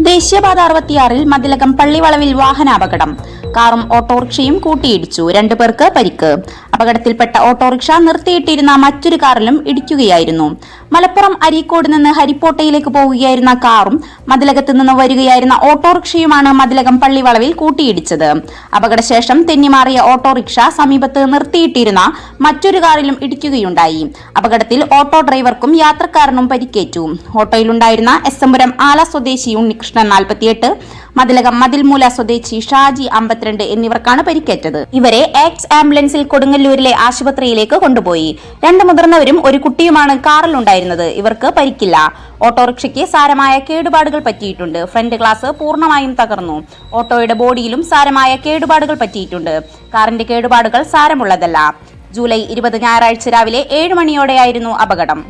ദേശീയപാത 66 മതിലകം പള്ളിവളവിൽ വാഹനാപകടം. കാറും ഓട്ടോറിക്ഷയും കൂട്ടിയിടിച്ചു. 2 പേർക്ക് പരിക്ക്. അപകടത്തിൽപ്പെട്ട ഓട്ടോറിക്ഷ നിർത്തിയിട്ടിരുന്ന മറ്റൊരു കാറിലും ഇടിക്കുകയായിരുന്നു. മലപ്പുറം അരീക്കോട് നിന്ന് ഹരിപ്പോട്ടയിലേക്ക് പോവുകയായിരുന്ന കാറും മതിലകത്ത് നിന്ന് വരികയായിരുന്ന ഓട്ടോറിക്ഷയുമാണ് മതിലകം പള്ളിവളവിൽ കൂട്ടിയിടിച്ചത്. അപകടശേഷം തെന്നിമാറിയ ഓട്ടോറിക്ഷ സമീപത്ത് നിർത്തിയിട്ടിരുന്ന മറ്റൊരു കാറിലും ഇടിക്കുകയുണ്ടായി. അപകടത്തിൽ ഓട്ടോ ഡ്രൈവർക്കും യാത്രക്കാരനും പരിക്കേറ്റു. ഓട്ടോയിലുണ്ടായിരുന്ന എസ്എമ്പുരം ആല സ്വദേശി ഉണ്ണികൃഷ്ണൻ 48, മതിലകം മതിൽമൂല സ്വദേശി ഷാജി 52 എന്നിവർക്കാണ് പരിക്കേറ്റത്. ഇവരെ എക്സ് ആംബുലൻസിൽ കൊടുങ്ങല്ലൂരിലെ ആശുപത്രിയിലേക്ക് കൊണ്ടുപോയി. 2 മുതിർന്നവരും ഒരു കുട്ടിയുമാണ് കാറിലുണ്ടായിരുന്നത്. ഇവർക്ക് പരിക്കില്ല. ഓട്ടോറിക്ഷയ്ക്ക് സാരമായ കേടുപാടുകൾ പറ്റിയിട്ടുണ്ട്. ഫ്രണ്ട് ഗ്ലാസ് പൂർണ്ണമായും തകർന്നു. ഓട്ടോയുടെ ബോഡിയിലും സാരമായ കേടുപാടുകൾ പറ്റിയിട്ടുണ്ട്. കാറിന്റെ കേടുപാടുകൾ സാരമുള്ളതല്ല. ജൂലൈ 20 ഞായറാഴ്ച രാവിലെ 7 മണിയോടെയായിരുന്നു അപകടം.